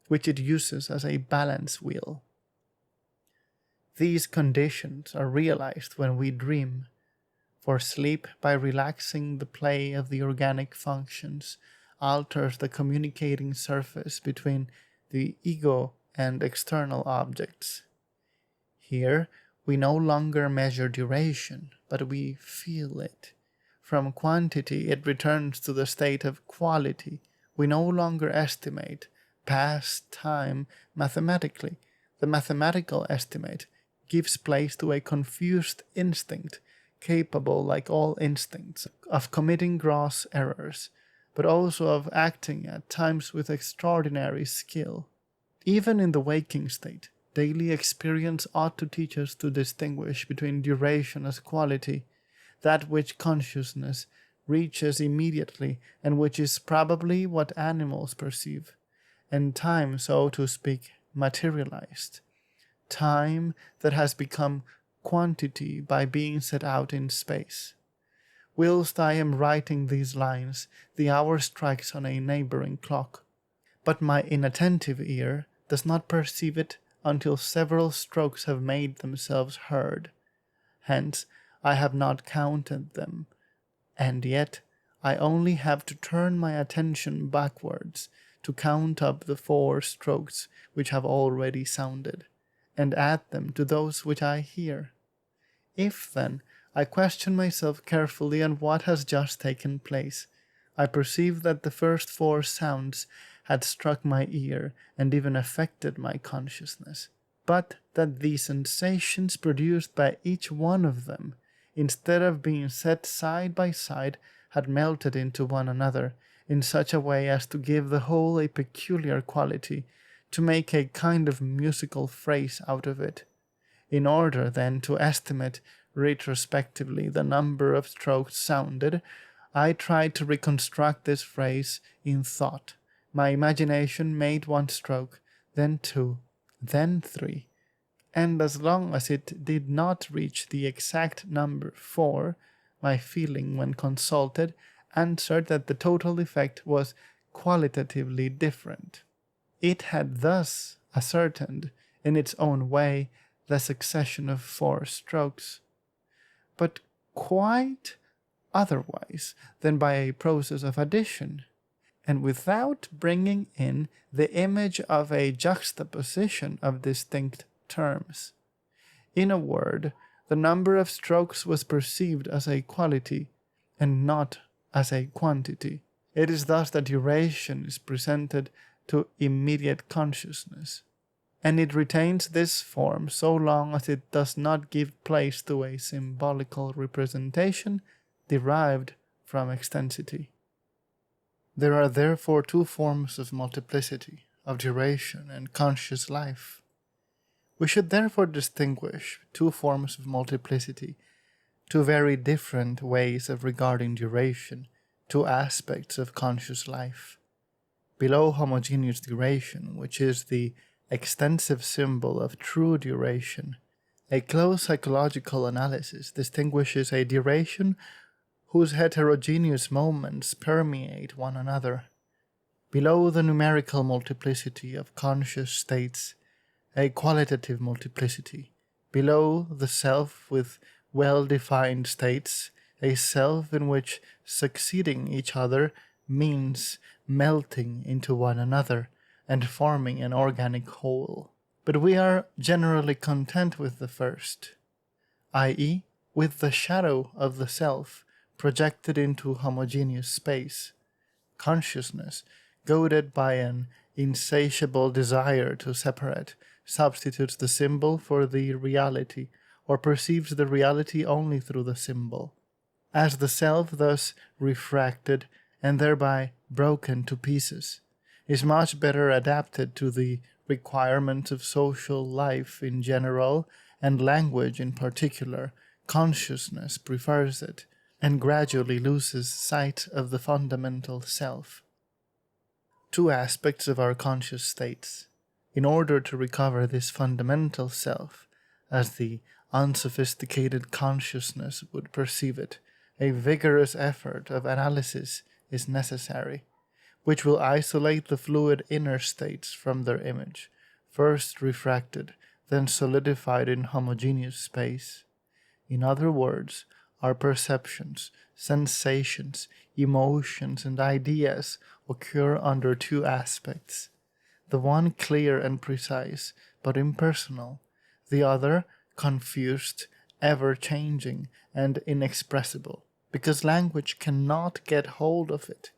which it uses as a balance wheel. These conditions are realized when we dream, for sleep, by relaxing the play of the organic functions, alters the communicating surface between the ego and external objects. Here, we no longer measure duration, but we feel it. From quantity, it returns to the state of quality. We no longer estimate past time mathematically. The mathematical estimate gives place to a confused instinct, capable, like all instincts, of committing gross errors, but also of acting at times with extraordinary skill. Even in the waking state, daily experience ought to teach us to distinguish between duration as quality, that which consciousness reaches immediately and which is probably what animals perceive, and time, so to speak, materialized. Time that has become quantity by being set out in space. Whilst I am writing these lines, the hour strikes on a neighboring clock, but my inattentive ear does not perceive it until several strokes have made themselves heard. Hence, I have not counted them, and yet I only have to turn my attention backwards to count up the 4 strokes which have already sounded, and add them to those which I hear. If, then, I question myself carefully on what has just taken place, I perceive that the first 4 sounds had struck my ear and even affected my consciousness, but that the sensations produced by each one of them, instead of being set side by side, had melted into one another in such a way as to give the whole a peculiar quality, to make a kind of musical phrase out of it. In order, then, to estimate retrospectively the number of strokes sounded, I tried to reconstruct this phrase in thought. My imagination made 1 stroke, then 2, then 3, and as long as it did not reach the exact number 4, my feeling, when consulted, answered that the total effect was qualitatively different. It had thus ascertained, in its own way, the succession of 4 strokes, but quite otherwise than by a process of addition, and without bringing in the image of a juxtaposition of distinct terms. In a word, the number of strokes was perceived as a quality and not as a quantity. It is thus that duration is presented to immediate consciousness, and it retains this form so long as it does not give place to a symbolical representation derived from extensity. There are therefore 2 forms of multiplicity, of duration and conscious life. We should therefore distinguish 2 forms of multiplicity, 2 very different ways of regarding duration, 2 aspects of conscious life. Below homogeneous duration, which is the extensive symbol of true duration, a close psychological analysis distinguishes a duration whose heterogeneous moments permeate one another. Below the numerical multiplicity of conscious states, a qualitative multiplicity. Below the self with well-defined states, a self in which succeeding each other means melting into one another and forming an organic whole. But we are generally content with the first, i.e., with the shadow of the self projected into homogeneous space. Consciousness, goaded by an insatiable desire to separate, substitutes the symbol for the reality, or perceives the reality only through the symbol. As the self, thus refracted and thereby broken to pieces, is much better adapted to the requirements of social life in general and language in particular, consciousness prefers it and gradually loses sight of the fundamental self. Two aspects of our conscious states. In order to recover this fundamental self, as the unsophisticated consciousness would perceive it, a vigorous effort of analysis is necessary, which will isolate the fluid inner states from their image, first refracted, then solidified in homogeneous space. In other words, our perceptions, sensations, emotions, and ideas occur under two aspects. The one clear and precise, but impersonal. The other confused, ever-changing, and inexpressible, because language cannot get hold of it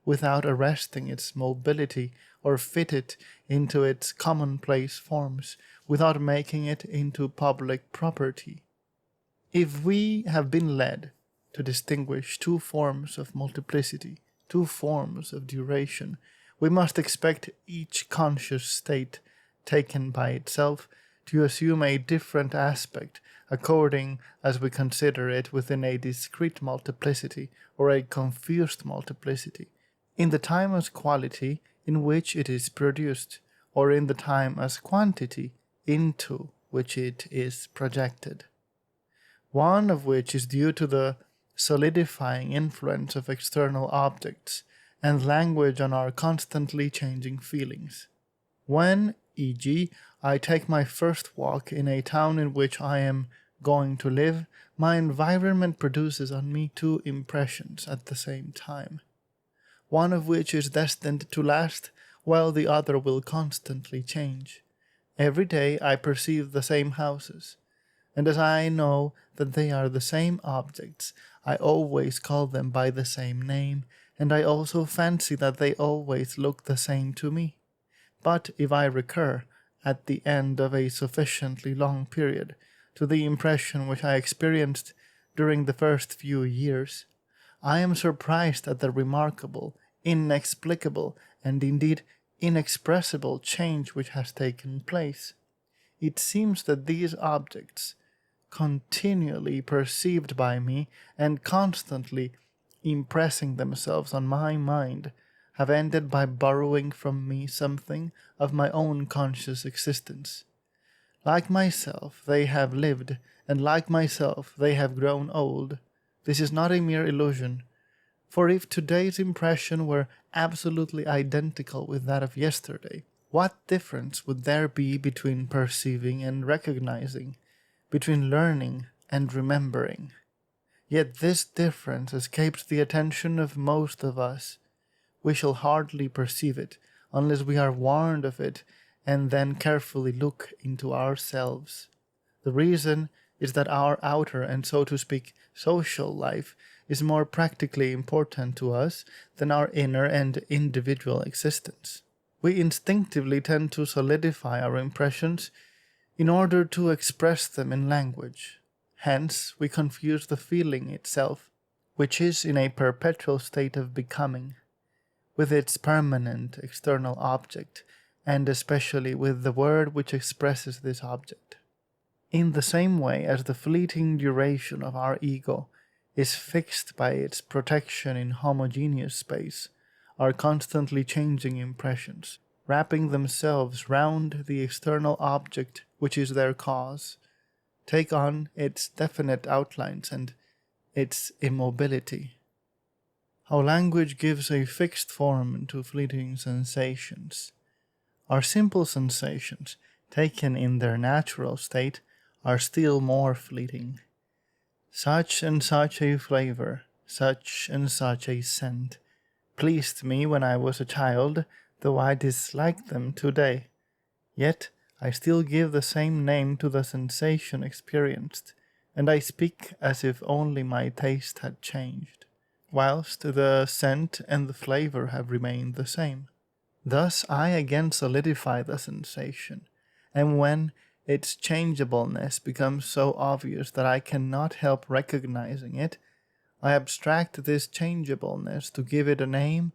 without arresting its mobility or fit it into its commonplace forms, without making it into public property. If we have been led to distinguish two forms of multiplicity, two forms of duration, we must expect each conscious state, taken by itself, to assume a different aspect according as we consider it within a discrete multiplicity or a confused multiplicity, in the time as quality in which it is produced, or in the time as quantity into which it is projected. One of which is due to the solidifying influence of external objects and language on our constantly changing feelings. When, e.g., I take my first walk in a town in which I am going to live, my environment produces on me two impressions at the same time, one of which is destined to last, while the other will constantly change. Every day I perceive the same houses, and as I know that they are the same objects, I always call them by the same name, and I also fancy that they always look the same to me. But if I recur, at the end of a sufficiently long period, to the impression which I experienced during the first few years, I am surprised at the remarkable, inexplicable, and indeed inexpressible change which has taken place. It seems that these objects, continually perceived by me and constantly impressing themselves on my mind, have ended by borrowing from me something of my own conscious existence. Like myself, they have lived, and like myself, they have grown old. This is not a mere illusion, for if today's impression were absolutely identical with that of yesterday, what difference would there be between perceiving and recognizing, between learning and remembering? Yet this difference escapes the attention of most of us. We shall hardly perceive it unless we are warned of it and then carefully look into ourselves. The reason is that our outer and, so to speak, social life is more practically important to us than our inner and individual existence. We instinctively tend to solidify our impressions in order to express them in language. Hence, we confuse the feeling itself, which is in a perpetual state of becoming, with its permanent external object, and especially with the word which expresses this object. In the same way as the fleeting duration of our ego is fixed by its protection in homogeneous space, our constantly changing impressions, wrapping themselves round the external object which is their cause, take on its definite outlines and its immobility. How language gives a fixed form to fleeting sensations. Our simple sensations, taken in their natural state, are still more fleeting. Such and such a flavor, such and such a scent, pleased me when I was a child, though I dislike them today. Yet I still give the same name to the sensation experienced, and I speak as if only my taste had changed, whilst the scent and the flavor have remained the same. Thus I again solidify the sensation, and when its changeableness becomes so obvious that I cannot help recognizing it, I abstract this changeableness to give it a name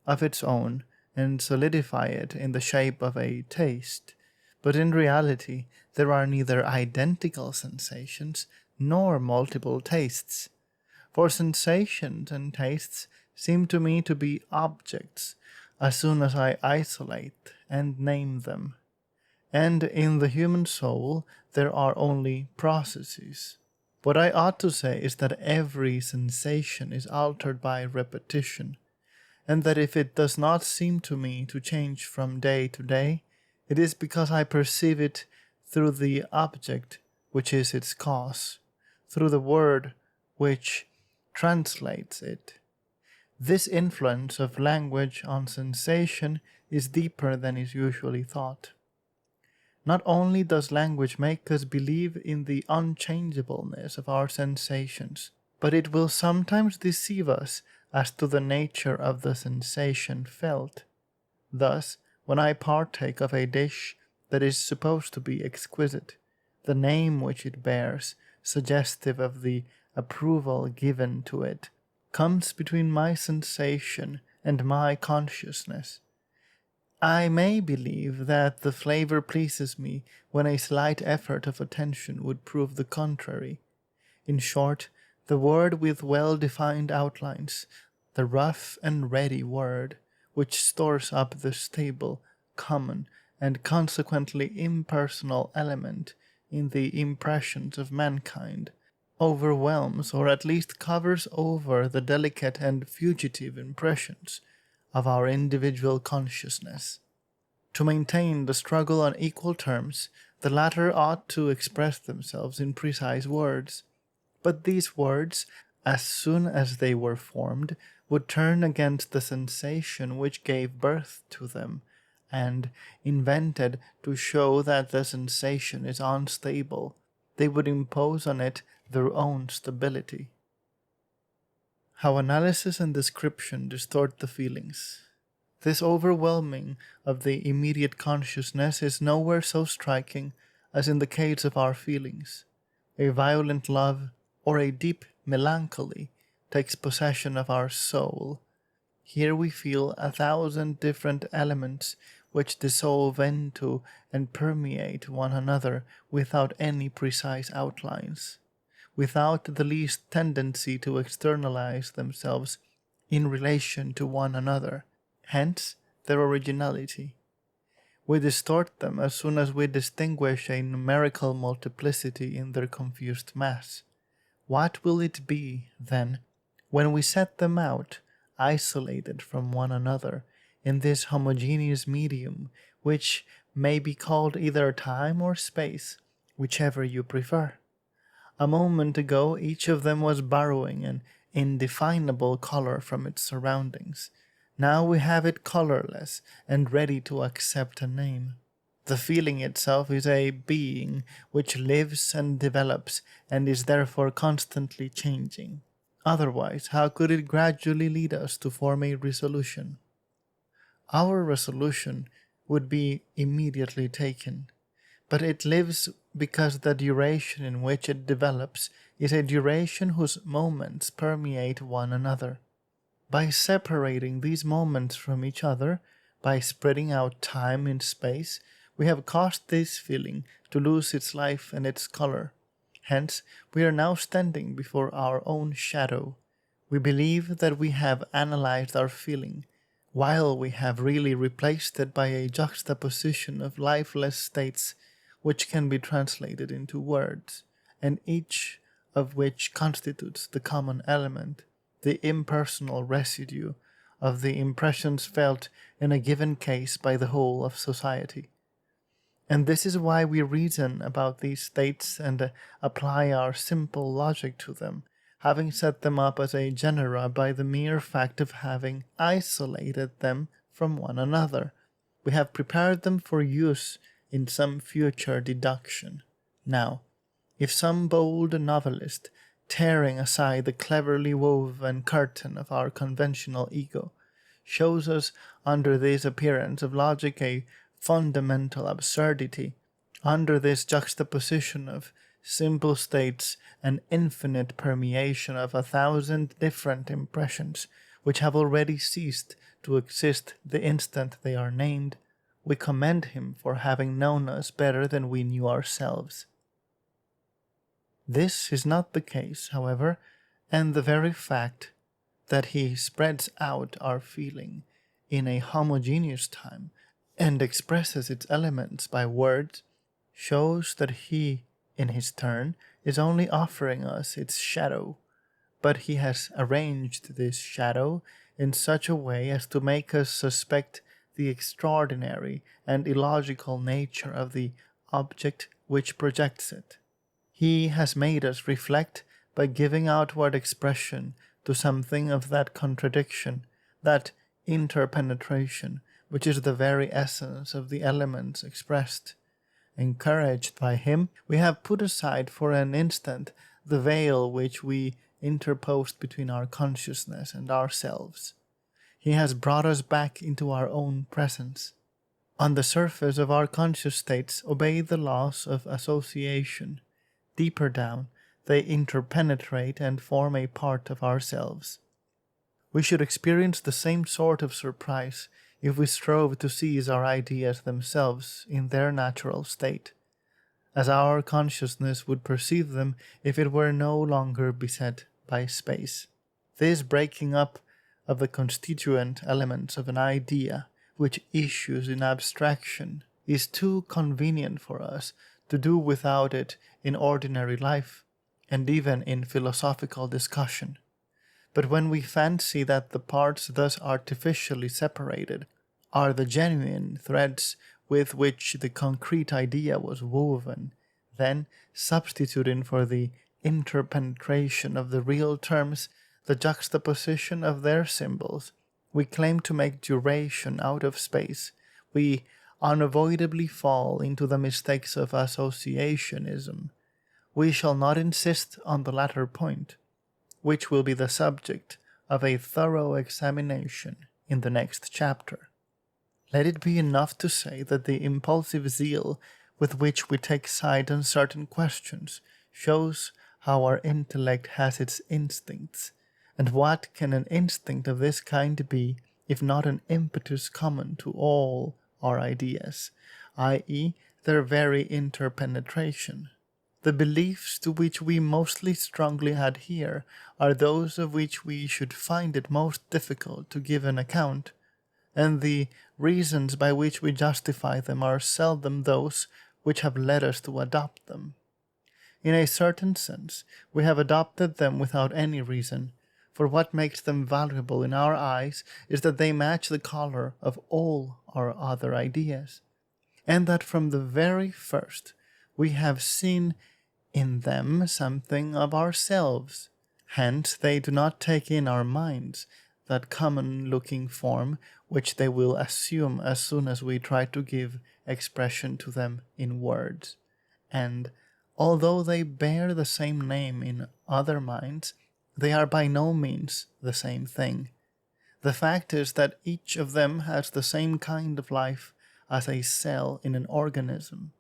of its own and solidify it in the shape of a taste. But in reality, there are neither identical sensations nor multiple tastes. For sensations and tastes seem to me to be objects as soon as I isolate and name them. And in the human soul, there are only processes. What I ought to say is that every sensation is altered by repetition, and that if it does not seem to me to change from day to day, it is because I perceive it through the object which is its cause, through the word which translates it. This influence of language on sensation is deeper than is usually thought. Not only does language make us believe in the unchangeableness of our sensations, but it will sometimes deceive us as to the nature of the sensation felt. Thus, when I partake of a dish that is supposed to be exquisite, the name which it bears, suggestive of the approval given to it, comes between my sensation and my consciousness. I may believe that the flavor pleases me when a slight effort of attention would prove the contrary. In short, the word with well-defined outlines, the rough and ready word, which stores up the stable, common, and consequently impersonal element in the impressions of mankind, overwhelms or at least covers over the delicate and fugitive impressions of our individual consciousness. To maintain the struggle on equal terms, the latter ought to express themselves in precise words, but these words, as soon as they were formed, would turn against the sensation which gave birth to them, and, invented to show that the sensation is unstable, they would impose on it their own stability. How analysis and description distort the feelings. This overwhelming of the immediate consciousness is nowhere so striking as in the case of our feelings. A violent love or a deep melancholy takes possession of our soul. Here we feel 1,000 different elements which dissolve into and permeate one another without any precise outlines, without the least tendency to externalize themselves in relation to one another, hence their originality. We distort them as soon as we distinguish a numerical multiplicity in their confused mass. What will it be, then, when we set them out, isolated from one another, in this homogeneous medium, which may be called either time or space, whichever you prefer? A moment ago each of them was borrowing an indefinable color from its surroundings. Now we have it colorless and ready to accept a name. The feeling itself is a being which lives and develops and is therefore constantly changing. Otherwise, how could it gradually lead us to form a resolution? Our resolution would be immediately taken, but it lives because the duration in which it develops is a duration whose moments permeate one another. By separating these moments from each other, by spreading out time in space, we have caused this feeling to lose its life and its color. Hence, we are now standing before our own shadow. We believe that we have analyzed our feeling, while we have really replaced it by a juxtaposition of lifeless states which can be translated into words, and each of which constitutes the common element, the impersonal residue of the impressions felt in a given case by the whole of society. And this is why we reason about these states and apply our simple logic to them, having set them up as a genera by the mere fact of having isolated them from one another. We have prepared them for use in some future deduction. Now, if some bold novelist, tearing aside the cleverly woven curtain of our conventional ego, shows us under this appearance of logic a fundamental absurdity, under this juxtaposition of simple states and infinite permeation of 1,000 different impressions, which have already ceased to exist the instant they are named, we commend him for having known us better than we knew ourselves. This is not the case, however, and the very fact that he spreads out our feeling in a homogeneous time and expresses its elements by words shows that he, in his turn, is only offering us its shadow, but he has arranged this shadow in such a way as to make us suspect the extraordinary and illogical nature of the object which projects it. He has made us reflect by giving outward expression to something of that contradiction, that interpenetration, which is the very essence of the elements expressed. Encouraged by him, we have put aside for an instant the veil which we interposed between our consciousness and ourselves. He has brought us back into our own presence. On the surface of our conscious states obey the laws of association. Deeper down, they interpenetrate and form a part of ourselves. We should experience the same sort of surprise if we strove to seize our ideas themselves in their natural state, as our consciousness would perceive them if it were no longer beset by space. This breaking up of the constituent elements of an idea which issues in abstraction is too convenient for us to do without it in ordinary life, and even in philosophical discussion. But when we fancy that the parts thus artificially separated are the genuine threads with which the concrete idea was woven, then, substituting for the interpenetration of the real terms the juxtaposition of their symbols, we claim to make duration out of space. We unavoidably fall into the mistakes of associationism. We shall not insist on the latter point, which will be the subject of a thorough examination in the next chapter. Let it be enough to say that the impulsive zeal with which we take side on certain questions shows how our intellect has its instincts, and what can an instinct of this kind be if not an impetus common to all our ideas, i.e., their very interpenetration. The beliefs to which we mostly strongly adhere are those of which we should find it most difficult to give an account, and the reasons by which we justify them are seldom those which have led us to adopt them. In a certain sense, we have adopted them without any reason, for what makes them valuable in our eyes is that they match the color of all our other ideas, and that from the very first we have seen in them something of ourselves. Hence they do not take in our minds that common-looking form which they will assume as soon as we try to give expression to them in words. And although they bear the same name in other minds, they are by no means the same thing. The fact is that each of them has the same kind of life as a cell in an organism.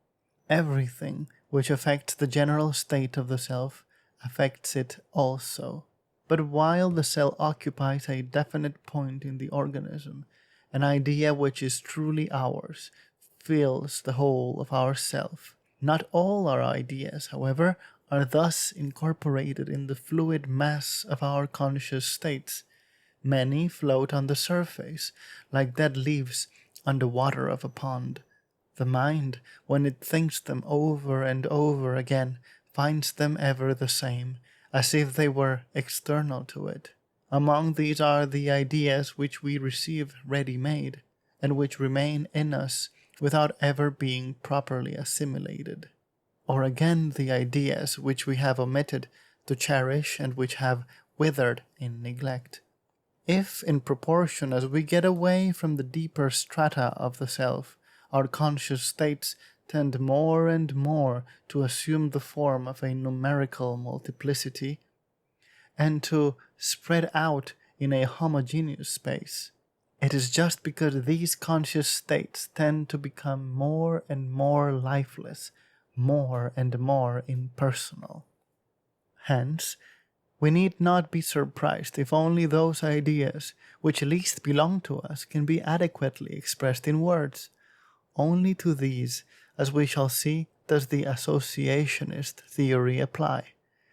Everything which affects the general state of the self affects it also. But while the cell occupies a definite point in the organism, an idea which is truly ours fills the whole of our self. Not all our ideas, however, are thus incorporated in the fluid mass of our conscious states. Many float on the surface, like dead leaves on the water of a pond. The mind, when it thinks them over and over again, finds them ever the same, as if they were external to it. Among these are the ideas which we receive ready-made, and which remain in us without ever being properly assimilated. Or again the ideas which we have omitted to cherish and which have withered in neglect. If, in proportion as we get away from the deeper strata of the self, our conscious states tend more and more to assume the form of a numerical multiplicity, and to spread out in a homogeneous space, it is just because these conscious states tend to become more and more lifeless, more and more impersonal. Hence, we need not be surprised if only those ideas which least belong to us can be adequately expressed in words. Only to these, as we shall see, does the associationist theory apply.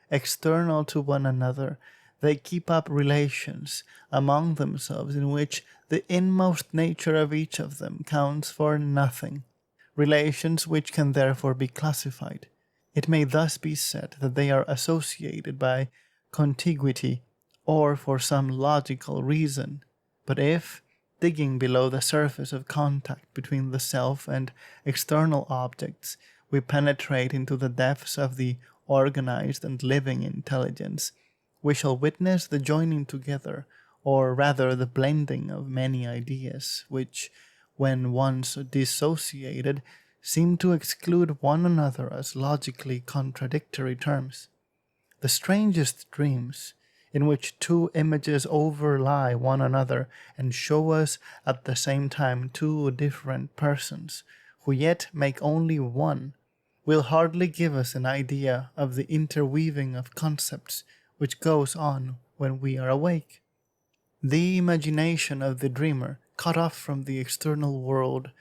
External to one another, they keep up relations among themselves in which the inmost nature of each of them counts for nothing, relations which can therefore be classified. It may thus be said that they are associated by contiguity or for some logical reason, but if, digging below the surface of contact between the self and external objects, we penetrate into the depths of the organized and living intelligence, we shall witness the joining together, or rather the blending of many ideas, which, when once dissociated, seem to exclude one another as logically contradictory terms. The strangest dreams, in which two images overlie one another and show us at the same time two different persons, who yet make only one, will hardly give us an idea of the interweaving of concepts which goes on when we are awake. The imagination of the dreamer, cut off from the external world,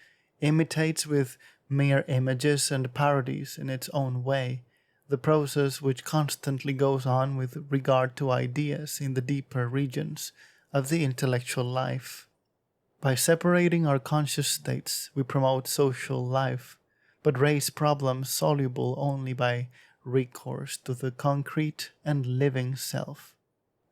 imitates with mere images and parodies in its own way the process which constantly goes on with regard to ideas in the deeper regions of the intellectual life. By separating our conscious states, we promote social life, but raise problems soluble only by recourse to the concrete and living self.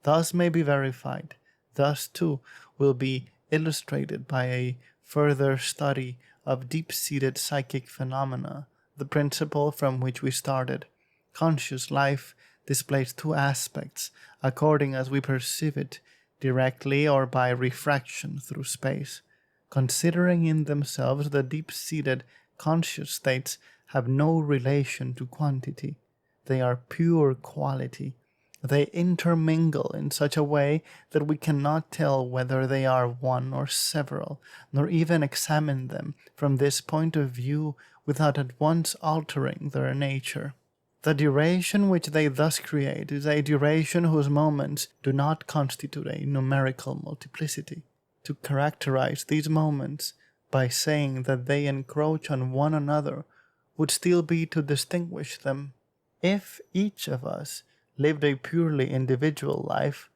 Thus may be verified, thus too will be illustrated by a further study of deep-seated psychic phenomena, the principle from which we started. Conscious life displays two aspects, according as we perceive it, directly or by refraction through space. Considering in themselves, the deep-seated conscious states have no relation to quantity. They are pure quality. They intermingle in such a way that we cannot tell whether they are one or several, nor even examine them from this point of view without at once altering their nature. The duration which they thus create is a duration whose moments do not constitute a numerical multiplicity. To characterize these moments by saying that they encroach on one another would still be to distinguish them. If each of us lived a purely individual life,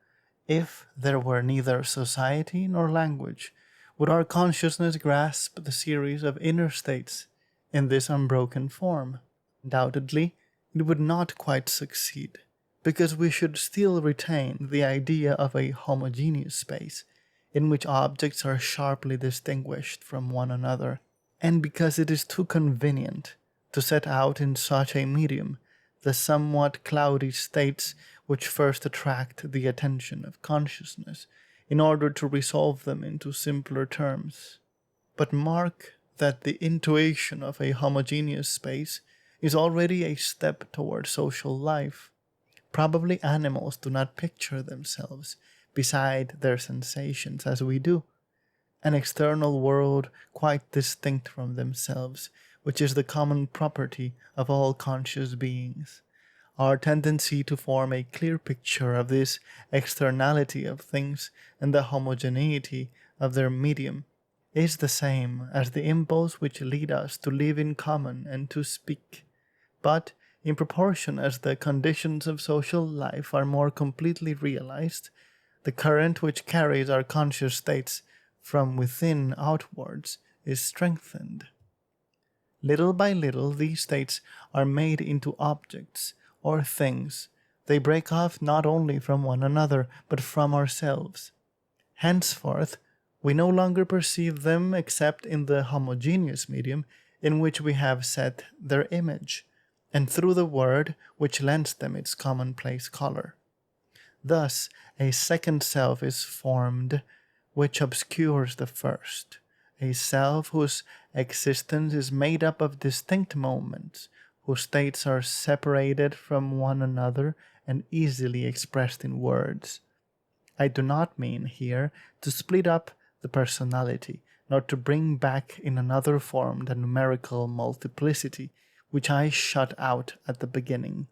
if there were neither society nor language, would our consciousness grasp the series of inner states in this unbroken form? Undoubtedly, it would not quite succeed, because we should still retain the idea of a homogeneous space, in which objects are sharply distinguished from one another, and because it is too convenient to set out in such a medium the somewhat cloudy states which first attract the attention of consciousness, in order to resolve them into simpler terms. But mark that the intuition of a homogeneous space is already a step toward social life. Probably animals do not picture themselves beside their sensations as we do, an external world quite distinct from themselves, which is the common property of all conscious beings. Our tendency to form a clear picture of this externality of things and the homogeneity of their medium is the same as the impulse which leads us to live in common and to speak. But in proportion as the conditions of social life are more completely realized, the current which carries our conscious states from within outwards is strengthened. Little by little, these states are made into objects or things. They break off not only from one another, but from ourselves. Henceforth, we no longer perceive them except in the homogeneous medium in which we have set their image. and through the word which lends them its commonplace color. Thus, a second self is formed which obscures the first, a self whose existence is made up of distinct moments, whose states are separated from one another and easily expressed in words. I do not mean here to split up the personality, nor to bring back in another form the numerical multiplicity which I shut out at the beginning.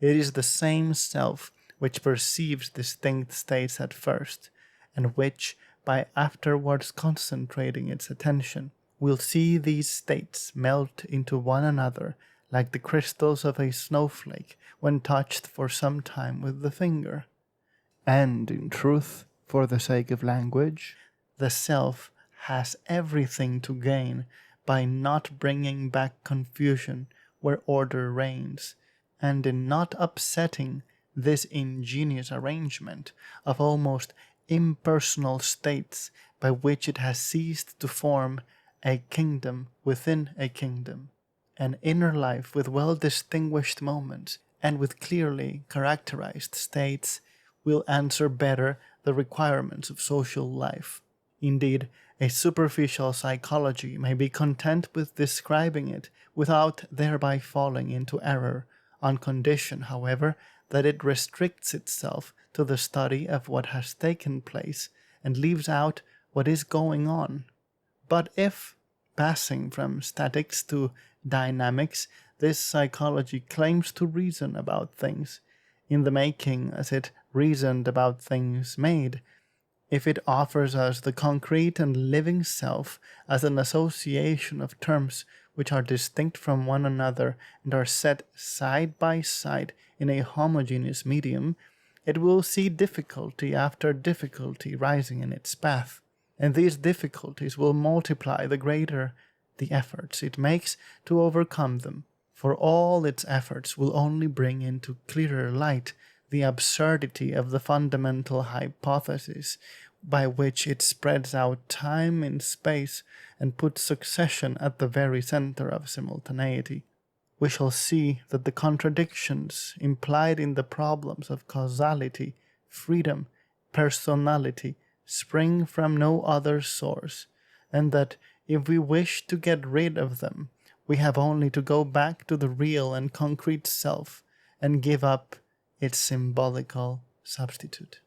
It is the same self which perceives distinct states at first, and which, by afterwards concentrating its attention, will see these states melt into one another like the crystals of a snowflake when touched for some time with the finger. And, in truth, for the sake of language, the self has everything to gain by not bringing back confusion where order reigns, and in not upsetting this ingenious arrangement of almost impersonal states by which it has ceased to form a kingdom within a kingdom, an inner life with well-distinguished moments and with clearly characterized states will answer better the requirements of social life. Indeed, a superficial psychology may be content with describing it without thereby falling into error, on condition, however, that it restricts itself to the study of what has taken place and leaves out what is going on. But if, passing from statics to dynamics, this psychology claims to reason about things, in the making as it reasoned about things made, if it offers us the concrete and living self as an association of terms which are distinct from one another and are set side by side in a homogeneous medium, it will see difficulty after difficulty rising in its path, and these difficulties will multiply the greater the efforts it makes to overcome them, for all its efforts will only bring into clearer light the absurdity of the fundamental hypothesis by which it spreads out time in space and puts succession at the very center of simultaneity. We shall see that the contradictions implied in the problems of causality, freedom, personality spring from no other source, and that if we wish to get rid of them, we have only to go back to the real and concrete self and give up its symbolical substitute.